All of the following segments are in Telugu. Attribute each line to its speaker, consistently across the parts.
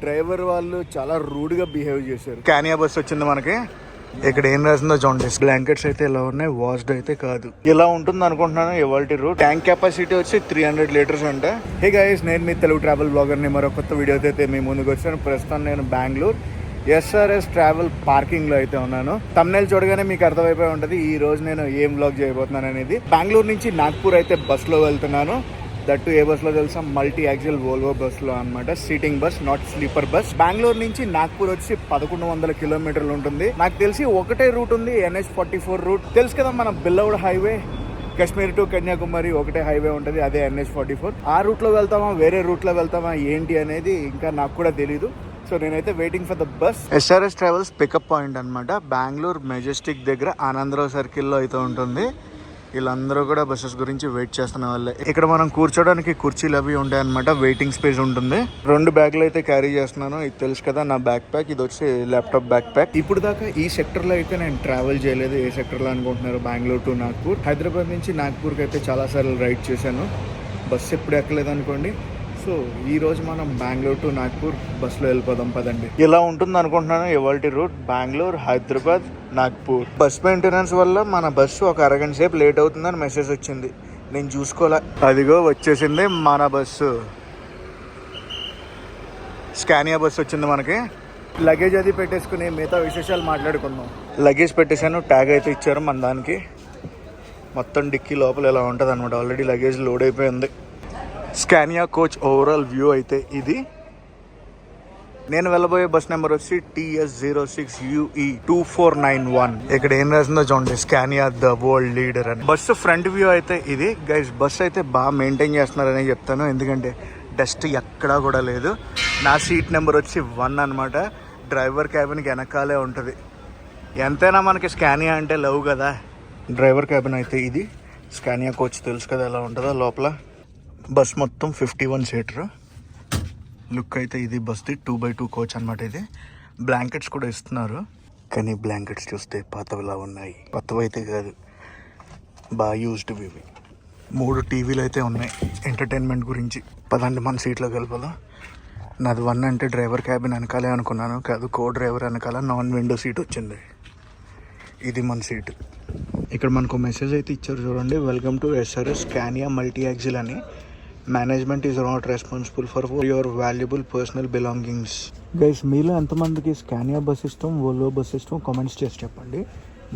Speaker 1: డ్రైవర్ వాళ్ళు చాలా రూడ్ గా బిహేవ్ చేశారు. స్కానియా బస్ వచ్చింది మనకి. ఇక్కడ ఏం రాసిందో చూడండి. బ్లాంకెట్స్ అయితే ఇలా ఉన్నాయి, వాష్డ్ అయితే కాదు. ఇలా ఉంటుంది అనుకుంటున్నాను ఇవాల్టి రూట్. ట్యాంక్ కెపాసిటీ వచ్చి 300 లీటర్స్ అంట. హే గైస్, నేను మీ తెలుగు ట్రావెల్ బ్లాగర్ ని మరో కొత్త వీడియోతో అయితే మీ ముందుకు వచ్చాను. ప్రస్తుతం నేను బెంగళూరు SRS ట్రావెల్ పార్కింగ్ లో అయితే ఉన్నాను. తమ్నెల్ చూడగానే మీకు అర్థమైపోయి ఉంటది ఈ రోజు నేను ఏం వ్లాగ్ చేయబోతున్నాను అనేది. బెంగళూరు నుంచి నాగ్పూర్ అయితే బస్ లో వెళ్తున్నాను. దట్టు ఏ బస్ లో తెలుసా? మల్టీ యాక్సిల్ వోల్వో బస్ లో అనమాట. Seating bus, not sleeper bus. Bengaluru నుంచి నాగ్పూర్ వచ్చి 1100 కిలోమీటర్లు ఉంటుంది. నాకు తెలిసి ఒకటే రూట్ ఉంది, NH44 రూట్. తెలుసు కదా మన బిల్లౌడ్ హైవే, కాశ్మీర్ టు కన్యాకుమారి ఒకటే హైవే ఉంటుంది, అదే NH44. ఆ రూట్ లో వెళ్తామా, వేరే రూట్ లో వెళ్తామా ఏంటి అనేది ఇంకా నాకు కూడా తెలీదు. సో నేనైతే waiting for the bus. SRS travels pickup point అనమాట. బెంగళూరు మెజెస్టిక్ దగ్గర ఆనందరావు సర్కిల్లో అయితే ఉంటుంది. వీళ్ళందరూ కూడా బస్సెస్ గురించి వెయిట్ చేస్తున్న వాళ్ళే. ఇక్కడ మనం కూర్చోడానికి కుర్చీలు అవి ఉంటాయి అనమాట. వెయిటింగ్ స్పేస్ ఉంటుంది. 2 బ్యాగులు అయితే క్యారీ చేస్తున్నాను. ఇది తెలుసు కదా నా బ్యాక్ ప్యాక్. ఇది వచ్చి ల్యాప్టాప్ బ్యాక్ ప్యాక్. ఇప్పుడు దాకా ఈ సెక్టర్ లో అయితే నేను ట్రావెల్ చేయలేదు. ఏ సెక్టర్ లో అనుకుంటున్నారు? బెంగళూరు టు నాగ్పూర్. హైదరాబాద్ నుంచి నాగ్పూర్కి అయితే చాలా సార్లు రైడ్ చేశాను. బస్సు ఎప్పుడు ఎక్కలేదు అనుకోండి. సో ఈ రోజు మనం బెంగళూరు టు నాగ్పూర్ బస్సులో వెళ్ళిపోదాం పదండి. ఇలా ఉంటుంది అనుకుంటున్నాను ఇవాల్టి route. Bengaluru, Hyderabad, Nagpur. Bus maintenance వల్ల మన బస్సు ఒక అరగంట సేపు లేట్ అవుతుందని మెసేజ్ వచ్చింది. నేను చూసుకోలే. అదిగో వచ్చేసింది మన బస్సు. స్కానియా బస్సు వచ్చింది మనకి. లగేజ్ అది పెట్టేసుకుని మిగతా విశేషాలు మాట్లాడుకున్నాం. లగేజ్ పెట్టేశాను. ట్యాగ్ అయితే ఇచ్చారు మన దానికి. మొత్తం డిక్కీ లోపల ఇలా ఉంటుంది అనమాట. ఆల్రెడీ లగేజ్ లోడ్ అయిపోయింది. స్కానియా కోచ్ ఓవరాల్ వ్యూ అయితే ఇది. నేను వెళ్ళబోయే బస్ నెంబర్ వచ్చి TS06UE2491. ఇక్కడ ఏం రాసిందో చూడండి, స్కానియా ద వరల్డ్ లీడర్ అని. బస్సు ఫ్రంట్ వ్యూ అయితే ఇది. గైస్ బస్ అయితే బాగా మెయింటైన్ చేస్తున్నారని చెప్తాను. ఎందుకంటే డస్ట్ ఎక్కడా కూడా లేదు. నా సీట్ నెంబర్ వచ్చి 1 అనమాట. డ్రైవర్ క్యాబిన్కి వెనకాలే ఉంటుంది. ఎంతైనా మనకి స్కానియా అంటే లవ్ కదా. డ్రైవర్ క్యాబిన్ అయితే ఇది. స్కానియా కోచ్ తెలుసు కదా ఎలా ఉంటుందో లోపల. బస్ మొత్తం 51 సీటర్. లుక్ అయితే ఇది బస్ది 2x2 కోచ్ అనమాట. ఇది బ్లాంకెట్స్ కూడా ఇస్తున్నారు. కానీ బ్లాంకెట్స్ చూస్తే పాతవిలా ఉన్నాయి. కొత్తవి అయితే కాదు, బాగా యూజ్డ్ ఇవి. 3 టీవీలు అయితే ఉన్నాయి ఎంటర్టైన్మెంట్ గురించి. పదండి మన సీట్లో కలిపదా. నాది 1 అంటే డ్రైవర్ క్యాబిన్ వెనకాలే అనుకున్నాను. కాదు, కో డ్రైవర్ వెనకాల నాన్ విండో సీట్ వచ్చింది. ఇది మన సీట్. ఇక్కడ మనకు మెసేజ్ అయితే ఇచ్చారు చూడండి, welcome to SRS Scania multi axle అని. Management is not responsible for your valuable personal belongings. Guys మీలో ఎంతమందికి స్కానియా బస్ ఇష్టం, వోల్వో బస్ ఇష్టం కామెంట్స్ చేసి చెప్పండి.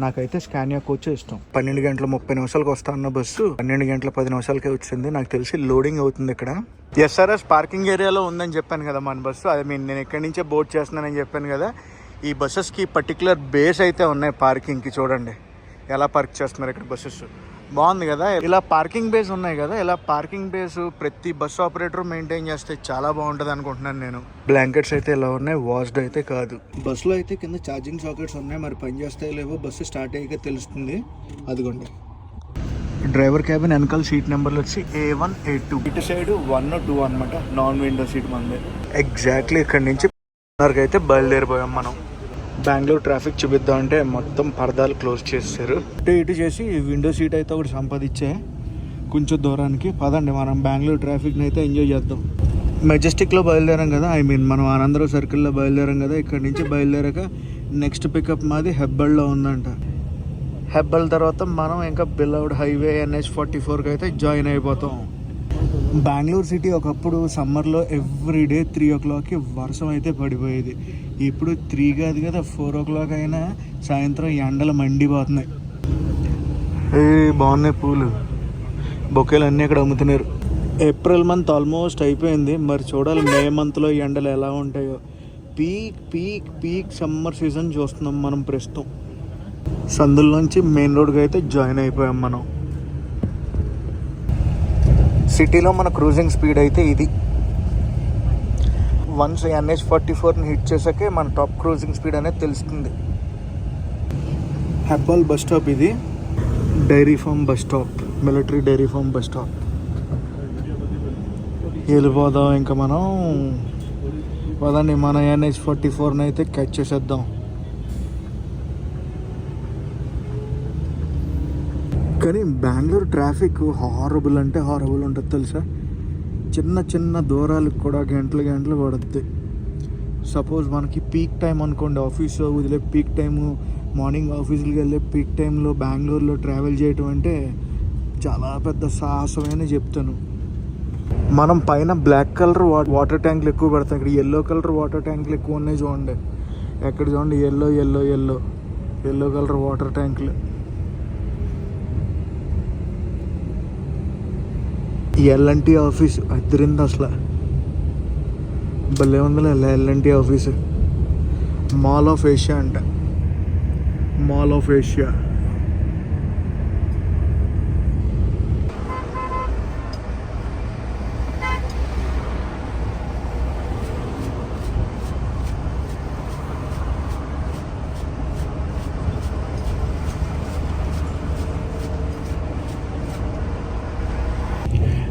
Speaker 1: నాకైతే స్కానియా కోచ్ ఇష్టం. 12 గంటల 30 నిమిషాలకు వస్తా అన్న బస్సు 12 గంటల 10 నిమిషాలకే వచ్చింది. నాకు తెలిసి లోడింగ్ అవుతుంది ఇక్కడ. SRS పార్కింగ్ ఏరియాలో ఉందని చెప్పాను కదా మన బస్సు. నేను ఇక్కడి నుంచే బోర్డ్ చేస్తున్నానని చెప్పాను కదా. ఈ బస్సెస్కి పర్టికులర్ బేస్ అయితే ఉన్నాయి పార్కింగ్కి. చూడండి ఎలా పార్క్ చేస్తున్నారు ఇక్కడ బస్సెస్. బాగుంది కదా. ఇలా పార్కింగ్ బేస్ ఉన్నాయి కదా. ఇలా పార్కింగ్ బేస్ ప్రతి బస్ ఆపరేటర్ మెయింటైన్ చేస్తే చాలా బాగుంటుంది అనుకుంటున్నాను నేను. బ్లాంకెట్స్ అయితే ఇలా ఉన్నాయి, వాష్డ్ అయితే కాదు. బస్సులో అయితే కింద ఛార్జింగ్ సాకెట్స్ ఉన్నాయి. మరి పని చేస్తాయో లేవో బస్సు స్టార్ట్ అయ్యాక తెలుస్తుంది. అదిగోండి డ్రైవర్ క్యాబిన్ వెనకాల సీట్ నెంబర్లు వచ్చి A1 A2. ఇటు సైడ్ 1 2 అనమాట. నాన్ విండో సీట్ మంది. ఎగ్జాక్ట్లీ ఇక్కడి నుంచి అయితే బయలుదేరిపోయాం మనం. బెంగళూరు ట్రాఫిక్ చూపిద్దాం అంటే మొత్తం పరదాలు క్లోజ్ చేశారు. ఇటు చేసి విండో సీట్ అయితే ఒకటి సంపాదించే కొంచెం దూరానికి. పదండి మనం బెంగళూరు ట్రాఫిక్ని అయితే ఎంజాయ్ చేద్దాం. మెజెస్టిక్లో బయలుదేరాం కదా, మనం ఆనందరావు సర్కిల్లో బయలుదేరాం కదా. ఇక్కడ నుంచి బయలుదేరాక నెక్స్ట్ పికప్ మాది హెబ్బల్లో ఉందంట. హెబ్బల్ తర్వాత మనం ఇంకా బిల్లౌడ్ హైవే NH44కి అయితే జాయిన్ అయిపోతాం. బెంగళూరు సిటీ ఒకప్పుడు సమ్మర్లో ఎవ్రీడే 3 o'clockకి వర్షం అయితే పడిపోయేది. ఇప్పుడు 3 కాదు కదా, 4 o'clock అయినా సాయంత్రం ఎండలు మండిపోతున్నాయి. బాగున్నాయి పూలు, బొకేలు అన్నీ ఇక్కడ అమ్ముతున్నారు. ఏప్రిల్ మంత్ ఆల్మోస్ట్ అయిపోయింది. మరి చూడాలి మే మంత్లో ఎండలు ఎలా ఉంటాయో. Peak peak peak summer season చూస్తున్నాం మనం ప్రస్తుతం. సందుల్లోంచి మెయిన్ రోడ్కి అయితే జాయిన్ అయిపోయాం మనం. సిటీలో మన క్రూజింగ్ స్పీడ్ అయితే ఇది. వన్స్ NH44ని హిట్ చేసాకే మన టాప్ క్రూజింగ్ స్పీడ్ అనేది తెలుస్తుంది. హెబ్బల్ బస్ స్టాప్ ఇది. Dairy farm bus stop, military dairy farm bus stop. వెళ్ళిపోదాం ఇంకా మనం. పదండి మన NH44ని అయితే క్యాచ్ చేసేద్దాం. కానీ బెంగళూరు ట్రాఫిక్ హారబుల్ అంటే హారబుల్ ఉంటుంది తెలుసా. చిన్న చిన్న దూరాలకు కూడా గంటలు పడుద్ది. సపోజ్ మనకి పీక్ టైం అనుకోండి, ఆఫీస్లో వదిలే పీక్ టైము, మార్నింగ్ ఆఫీసులకి వెళ్ళే పీక్ టైంలో బెంగళూరులో ట్రావెల్ చేయటం అంటే చాలా పెద్ద సాహసమని చెప్తాను. మనం పైన బ్లాక్ కలర్ వాటర్ ట్యాంకులు ఎక్కువ పెడతాం, ఇక్కడ ఎల్లో కలర్ వాటర్ ట్యాంకులు ఎక్కువ ఉన్నాయి చూడండి. ఎక్కడ చూడండి ఎల్లో కలర్ వాటర్ ట్యాంకులు. ఎల్ఎన్టీ ఆఫీస్ అద్దరింది అసలు, భలే ఉందిలే L&T office. Mall of Asia అంట, మాల్ ఆఫ్ ఏషియా.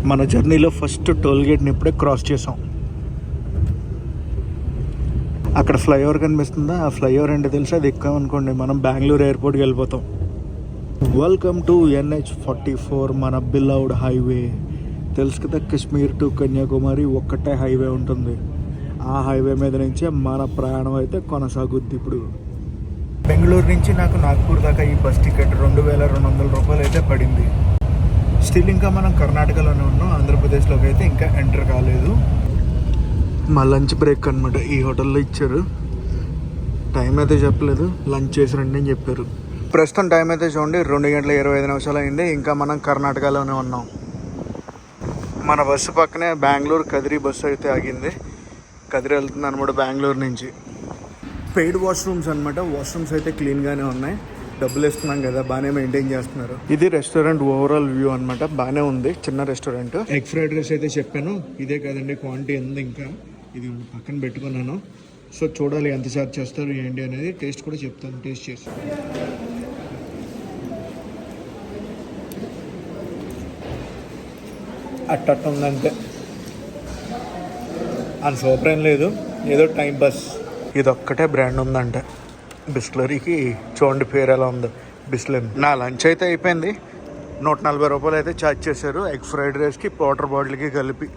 Speaker 1: మన జర్నీలో ఫస్ట్ టోల్ గేట్ని ఇప్పుడే క్రాస్ చేసాం. అక్కడ ఫ్లైఓవర్ కనిపిస్తుందా, ఆ ఫ్లైఓవర్ అంటే తెలిసి అది ఎక్కామనుకోండి మనం బెంగళూరు ఎయిర్పోర్ట్కి వెళ్ళిపోతాం. వెల్కమ్ టు NH44, మన బిలౌడ్ హైవే. తెలుసు కదా, కాశ్మీర్ టు కన్యాకుమారి ఒక్కటే హైవే ఉంటుంది. ఆ హైవే మీద నుంచే మన ప్రయాణం అయితే కొనసాగుద్ది. ఇప్పుడు బెంగళూరు నుంచి నాకు నాగ్పూర్ దాకా ఈ బస్ టికెట్ 2200 రూపాయలు అయితే పడింది. స్టిల్ ఇంకా మనం కర్ణాటకలోనే ఉన్నాం, ఆంధ్రప్రదేశ్లోకి అయితే ఇంకా ఎంటర్ కాలేదు. మా లంచ్ బ్రేక్ అనమాట ఈ హోటల్లో ఇచ్చారు. టైం అయితే చెప్పలేదు, లంచ్ చేసి రండి అని చెప్పారు. ప్రస్తుతం టైం అయితే చూడండి 2:25 అయింది. ఇంకా మనం కర్ణాటకలోనే ఉన్నాం. మన బస్సు పక్కనే బెంగళూరు కదిరి బస్సు అయితే ఆగింది. కదిరి వెళ్తుంది అనమాట బెంగళూరు నుంచి. పెయిడ్ వాష్రూమ్స్ అనమాట, వాష్రూమ్స్ అయితే క్లీన్గానే ఉన్నాయి. డబ్బులు వేస్తున్నాం కదా, బాగానే మెయింటైన్ చేస్తున్నారు. ఇది రెస్టారెంట్ ఓవరాల్ వ్యూ అనమాట, బాగానే ఉంది, చిన్న రెస్టారెంట్. ఎగ్ ఫ్రైడ్ రైస్ అయితే చెప్పాను, ఇదే కాదండి క్వాంటిటీ ఉంది, ఇంకా ఇది పక్కన పెట్టుకున్నాను. సో చూడాలి ఎంత చార్జ్ చేస్తారు ఏంటి అనేది, టేస్ట్ కూడా చెప్తాను, టేస్ట్ చేసి. అట్ట ఉందంటే అని సూపర్ ఏం లేదు, ఏదో టైం పాస్. ఇది ఒక్కటే బ్రాండ్ ఉందంటే బిస్లరీకి. చూడండి పేరు ఎలా ఉందో, బిస్లరీ. నా లంచ్ అయితే అయిపోయింది, 140 రూపాయలు అయితే ఛార్జ్ చేశారు ఎగ్ ఫ్రైడ్ రైస్కి, వాటర్ బాటిల్కి కలిపి.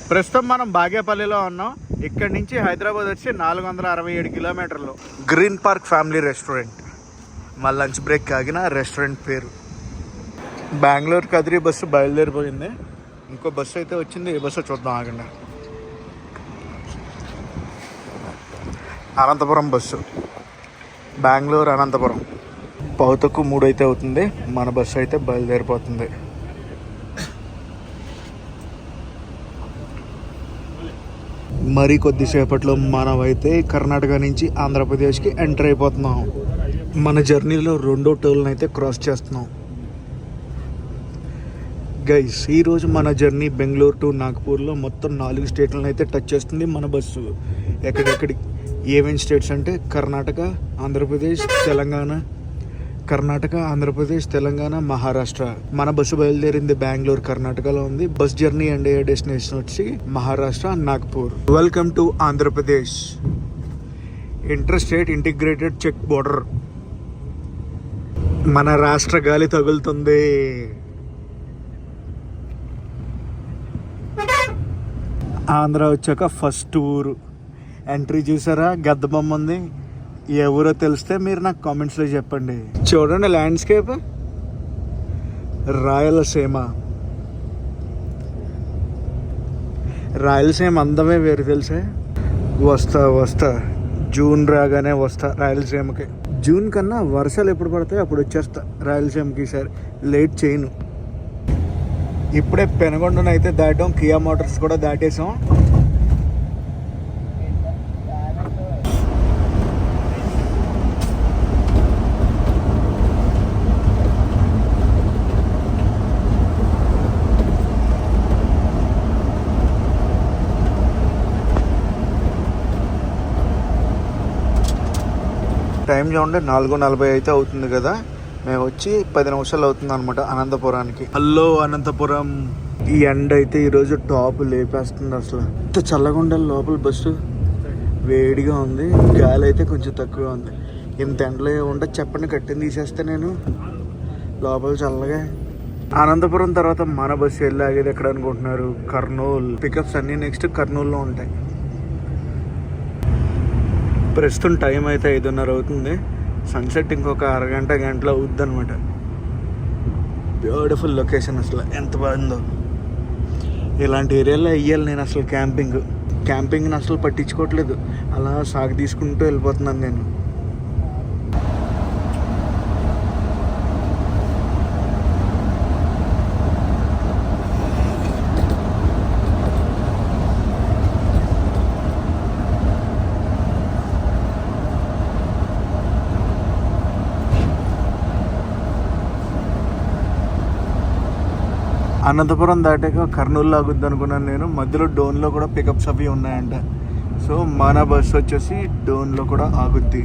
Speaker 1: ప్రస్తుతం మనం బాగేపల్లిలో ఉన్నాం. ఇక్కడి నుంచి హైదరాబాద్ వచ్చి 467 కిలోమీటర్లు. గ్రీన్ పార్క్ ఫ్యామిలీ రెస్టారెంట్ మా లంచ్ బ్రేక్ ఆగిన రెస్టారెంట్ పేరు. బెంగళూరు కదిరి బస్సు బయలుదేరిపోయింది, ఇంకో బస్సు అయితే వచ్చింది. ఏ బస్సు చూద్దాం ఆగండి. అనంతపురం బస్సు, బెంగళూరు అనంతపురం. పౌతకు 3 అయితే అవుతుంది, మన బస్సు అయితే బయలుదేరిపోతుంది. మరి కొద్దిసేపట్లో మనమైతే కర్ణాటక నుంచి ఆంధ్రప్రదేశ్కి ఎంటర్ అయిపోతున్నాం. మన జర్నీలో 2వ టోల్ని అయితే క్రాస్ చేస్తున్నాం. గైస్, ఈరోజు మన జర్నీ బెంగళూరు టు నాగ్పూర్లో మొత్తం 4 స్టేట్లను అయితే టచ్ చేస్తుంది మన బస్సు. ఎక్కడెక్కడి ఏమేమి స్టేట్స్ అంటే కర్ణాటక, ఆంధ్రప్రదేశ్, తెలంగాణ. కర్ణాటక, ఆంధ్రప్రదేశ్, తెలంగాణ, మహారాష్ట్ర. మన బస్సు బయలుదేరింది బెంగళూరు, కర్ణాటకలో ఉంది. బస్ జర్నీ అండ్ డెస్టినేషన్ వచ్చి Maharashtra, Nagpur. Welcome to Andhra Pradesh. Inter state integrated check border. మన రాష్ట్ర గాలి తగులుతుంది. ఆంధ్ర వచ్చాక ఫస్ట్ ఊరు ఎంట్రీ చూసారా, గద్ద బొమ్మ ఉంది. ఏ ఊరో తెలిస్తే మీరు నాకు కామెంట్స్లో చెప్పండి. చూడండి ల్యాండ్స్కేప్, రాయలసీమ. రాయలసీమ అందమే వేరు తెలుసా. వస్తా జూన్ రాగానే వస్తా రాయలసీమకి. జూన్ కన్నా వర్షాలు ఎప్పుడు పడతాయి అప్పుడు వచ్చేస్తా రాయలసీమకి. ఈసారి లేట్ చేయను. ఇప్పుడే పెనగొండను అయితే దాటాం, కియా మోటార్స్ కూడా దాటేసాం. టైం చూడండి 4:40 అయితే అవుతుంది కదా. మేము వచ్చి 10 నిమిషాలు అవుతుంది అనమాట అనంతపురానికి. హలో అనంతపురం. ఈ ఎండ అయితే ఈరోజు టాప్ లేపేస్తుంది అసలు. ఇంత చల్లగా ఉండాలి లోపల బస్సు, వేడిగా ఉంది. గాలి అయితే కొంచెం తక్కువ ఉంది. ఇంత ఎండలో ఉంటే చెప్పండి, కట్టింది తీసేస్తే నేను లోపల చల్లగా. అనంతపురం తర్వాత మన బస్సు వెళ్ళి ఆగేది ఎక్కడ అనుకుంటున్నారు? కర్నూలు. పికప్స్ అన్నీ నెక్స్ట్ కర్నూలులో ఉంటాయి. ప్రస్తుతం టైం అయితే 5:30 అవుతుంది. సన్సెట్ ఇంకొక గంటలో అవుద్ది అనమాట. బ్యూటిఫుల్ లొకేషన్, అసలు ఎంత బాగుందో. ఇలాంటి ఏరియాలో వెయ్యాలి నేను అసలు. క్యాంపింగ్ని అసలు పట్టించుకోవట్లేదు, అలా సాగు తీసుకుంటూ వెళ్ళిపోతున్నాను నేను. అనంతపురం దాటాక కర్నూలు ఆగుద్ది అనుకున్నాను నేను. మధ్యలో డోన్లో కూడా పికప్స్ అవి ఉన్నాయంట. సో మన బస్సు వచ్చేసి డోన్లో కూడా ఆగుద్ది.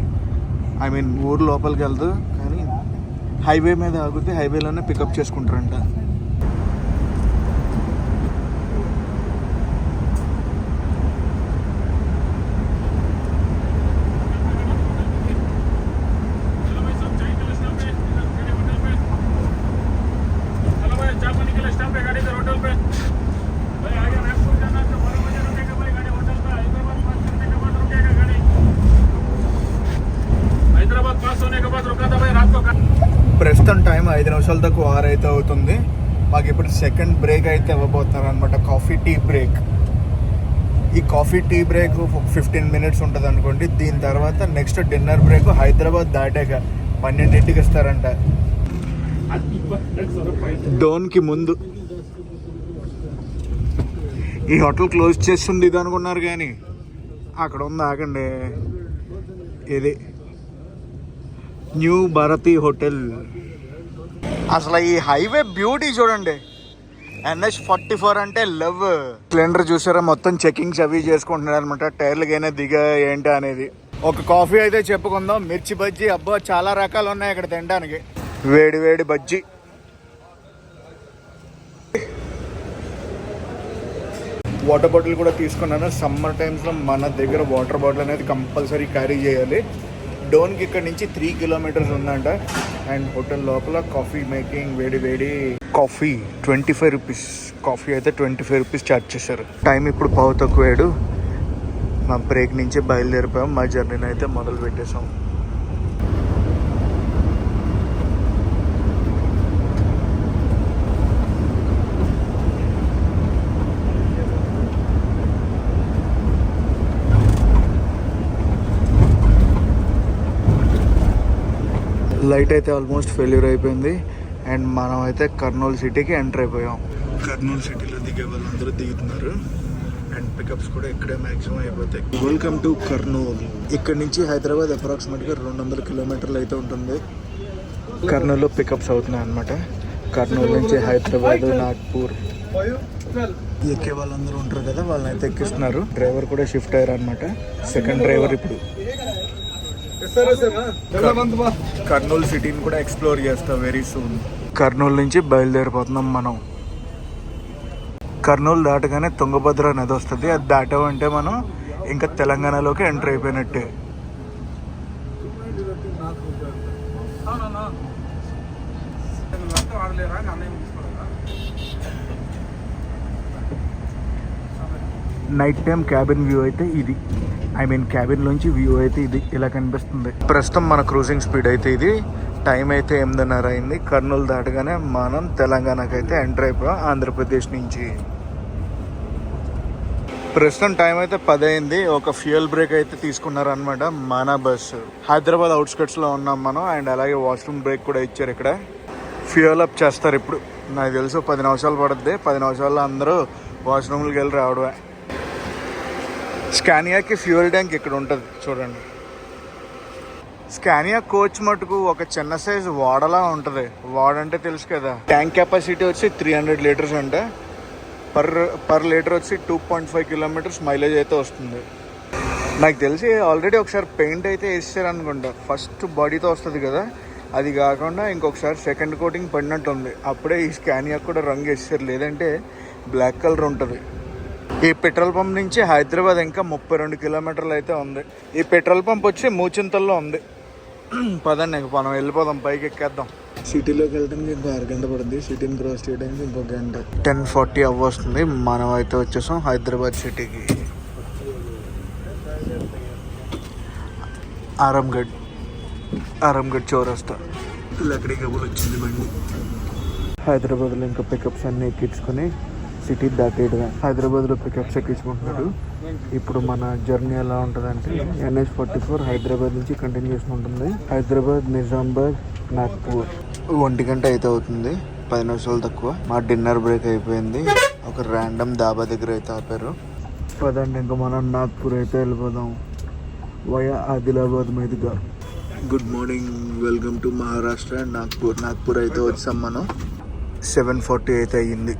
Speaker 1: ఐ మీన్ ఊరు లోపలికి వెళ్దు కానీ హైవే మీద ఆగుద్ది. హైవేలోనే పికప్ చేసుకుంటారంట. ప్రస్తుతం టైం 5 నిమిషాల తక్కువ 6 అయితే అవుతుంది. మాకు ఇప్పుడు సెకండ్ బ్రేక్ అయితే ఇవ్వబోతున్నారు అనమాట, కాఫీ టీ బ్రేక్. ఈ కాఫీ టీ బ్రేక్ 15 మినిట్స్ ఉంటుంది అనుకోండి. దీని తర్వాత నెక్స్ట్ డిన్నర్ బ్రేక్ హైదరాబాద్ దాటాక 12ంటికి ఇస్తారంట. డోన్కి ముందు ఈ హోటల్ క్లోజ్ చేస్తుంది ఇది అనుకున్నారు కానీ అక్కడ ఉంది, ఆగండి. ఇది న్యూ భారతి హోటల్. అసలు ఈ హైవే బ్యూటీ చూడండి. NH44 అంటే లవ్. సిలిండర్ చూసారా, మొత్తం చెకింగ్స్ అవి చేసుకుంటున్నారు అనమాట. టైర్లకైనా దిగా ఏంటి అనేది. ఒక కాఫీ అయితే చెప్పుకుందాం. మిర్చి బజ్జీ, అబ్బా చాలా రకాలు ఉన్నాయి ఇక్కడ తినడానికి. వేడి వేడి బజ్జీ. వాటర్ బాటిల్ కూడా తీసుకున్నాను. సమ్మర్ టైమ్స్లో మన దగ్గర వాటర్ బాటిల్ అనేది కంపల్సరీ క్యారీ చేయాలి. డోన్కి ఇక్కడ నుంచి 3 కిలోమీటర్స్ ఉందంట. అండ్ హోటల్ లోపల కాఫీ మేకింగ్, వేడి వేడి కాఫీ 25 రూపీస్. కాఫీ అయితే 25 రూపీస్ ఛార్జ్ చేశారు. టైం ఇప్పుడు 7:15. మా బ్రేక్ నుంచి బయలుదేరిపోయాం. మా జర్నీని అయితే మొదలు పెట్టేసాం. లైట్ అయితే ఆల్మోస్ట్ ఫెయిల్యూర్ అయిపోయింది. అండ్ మనం అయితే కర్నూలు సిటీకి ఎంటర్ అయిపోయాం. కర్నూలు సిటీలో దిగే వాళ్ళందరూ దిగుతున్నారు. అండ్ పికప్స్ కూడా ఇక్కడే మ్యాక్సిమం అయిపోతాయి. Welcome to Kurnool. ఇక్కడ నుంచి హైదరాబాద్ అప్రాక్సిమేట్గా 200 కిలోమీటర్లు అయితే ఉంటుంది. కర్నూలులో పికప్స్ అవుతున్నాయి అనమాట. కర్నూలు నుంచి హైదరాబాద్, నాగ్పూర్ ఎక్కే వాళ్ళందరూ ఉంటారు కదా, వాళ్ళని అయితే ఎక్కిస్తున్నారు. డ్రైవర్ కూడా షిఫ్ట్ అయ్యారు అనమాట. సెకండ్ డ్రైవర్ ఇప్పుడు. కర్నూలు సిటీని కూడా ఎక్స్ప్లోర్ చేస్తాం వెరీ సూన్. కర్నూలు నుంచి బయలుదేరిపోతున్నాం మనం. కర్నూలు దాటగానే తుంగభద్ర నది వస్తుంది. అది దాటామంటే మనం ఇంకా తెలంగాణలోకి ఎంటర్ అయిపోయినట్టే. నైట్ టైం క్యాబిన్ వ్యూ అయితే ఇది. ఐ మీన్ క్యాబిన్ లోంచి వ్యూ అయితే ఇది ఇలా కనిపిస్తుంది. ప్రస్తుతం మన క్రూజింగ్ స్పీడ్ అయితే ఇది. టైం అయితే 8:30 అయింది. కర్నూలు దాటగానే మనం తెలంగాణకి అయితే ఎంటర్ అయిపోయాం ఆంధ్రప్రదేశ్ నుంచి. ప్రస్తుతం టైం అయితే 10 అయింది. ఒక ఫ్యూయల్ బ్రేక్ అయితే తీసుకున్నారు అనమాట మన బస్సు. హైదరాబాద్ అవుట్స్కట్స్లో ఉన్నాం మనం. అండ్ అలాగే వాష్రూమ్ బ్రేక్ కూడా ఇచ్చారు ఇక్కడ. ఫ్యూయల్ అప్ చేస్తారు ఇప్పుడు. నాకు తెలుసు 10 నిమిషాలు పడుద్ది. 10 నిమిషాల్లో అందరూ వాష్రూమ్కి వెళ్ళి రావడమే. స్కానియాకి ఫ్యూయల్ ట్యాంక్ ఇక్కడ ఉంటుంది చూడండి. స్కానియా కోచ్ మటుకు ఒక చిన్న సైజు వాడలా ఉంటుంది. వాడంటే తెలుసు కదా. ట్యాంక్ కెపాసిటీ వచ్చి 300 లీటర్స్ అంటే పర్ లీటర్ వచ్చి 2.5 కిలోమీటర్స్ మైలేజ్ అయితే వస్తుంది. నాకు తెలిసి ఆల్రెడీ ఒకసారి పెయింట్ అయితే వేసారు అనుకుంటా. ఫస్ట్ బాడీతో వస్తుంది కదా, అది కాకుండా ఇంకొకసారి సెకండ్ కోటింగ్ పడినట్టు ఉంది. అప్పుడే ఈ స్కానియా కూడా రంగు వేసారు, లేదంటే బ్లాక్ కలర్ ఉంటుంది. ఈ పెట్రోల్ పంప్ నుంచి హైదరాబాద్ ఇంకా 32 కిలోమీటర్లు అయితే ఉంది. ఈ పెట్రోల్ పంప్ వచ్చి మూచింతల్లో ఉంది. పదండి ఇంక మనం వెళ్ళిపోదాం, పైకి ఎక్కేద్దాం. సిటీలోకి వెళ్ళడానికి ఇంకో 6 గంట పడుతుంది. సిటీని క్రాస్ చేయడానికి ఇంకో గంట. 10:40 అవ్వస్తుంది. మనం అయితే వచ్చేసాం హైదరాబాద్ సిటీకి. ఆరంగఢ్ చౌరస్తా. లక్కడి కబుల్ వచ్చింది బండి. హైదరాబాద్లో ఇంకా పికప్స్ అన్నీ ఎక్కించుకొని సిటీ దాటేయడమే. హైదరాబాద్లో పికప్స్ ఎక్కించుకుంటున్నాడు. ఇప్పుడు మన జర్నీ ఎలా ఉంటుందంటే NH44 హైదరాబాద్ నుంచి కంటిన్యూషన్ ఉంటుంది. హైదరాబాద్, నిజామాబాద్, నాగ్పూర్. 1 గంట అయితే అవుతుంది, 10 నిమిషాలు తక్కువ. మా డిన్నర్ బ్రేక్ అయిపోయింది. ఒక ర్యాండమ్ డాబా దగ్గర అయితే ఆపారు. పదండి ఇంకా మనం నాగ్పూర్ అయితే వెళ్ళిపోదాం వయా ఆదిలాబాద్ మీదుగా. Good morning, welcome to Maharashtra and Nagpur అయితే వచ్చాం మనం. 7:40 అయితే అయ్యింది.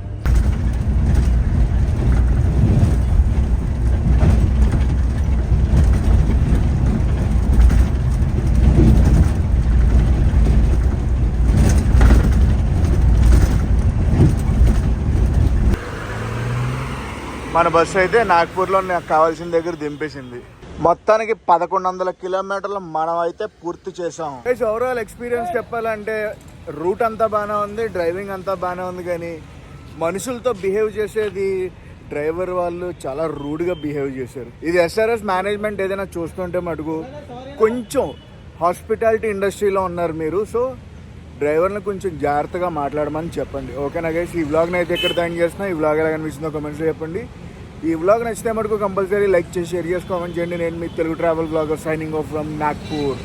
Speaker 1: మన బస్సు అయితే నాగ్పూర్లో నాకు కావాల్సిన దగ్గర దింపేసింది. మొత్తానికి 1100 కిలోమీటర్లు మనం అయితే పూర్తి చేసాం. ఓవరాల్ ఎక్స్పీరియన్స్ చెప్పాలంటే రూట్ అంతా బాగానే ఉంది, డ్రైవింగ్ అంతా బాగానే ఉంది, కానీ మనుషులతో బిహేవ్ చేసేది డ్రైవర్ వాళ్ళు చాలా రూడ్గా బిహేవ్ చేశారు. ఇది SRS మేనేజ్మెంట్ ఏదైనా చూస్తుంటే మటుకు కొంచెం హాస్పిటాలిటీ ఇండస్ట్రీలో ఉన్నారు మీరు. సో డ్రైవర్ని కొంచెం జాగ్రత్తగా మాట్లాడమని చెప్పండి. ఓకేనా గైస్, ఈ వ్లాగ్ని అయితే ఇక్కడ థ్యాంక్ చేస్తున్నా. ఈ వ్లాగ్ ఎలా కనిపిస్తుందో కామెంట్స్లో చెప్పండి. ఈ వ్లాగ్ నచ్చితే మటుకు కంపల్సరీ లైక్ చేసి షేర్ చేసి కామెంట్ చేయండి. నేను మీ Telugu travel vlogger signing off from Nagpur.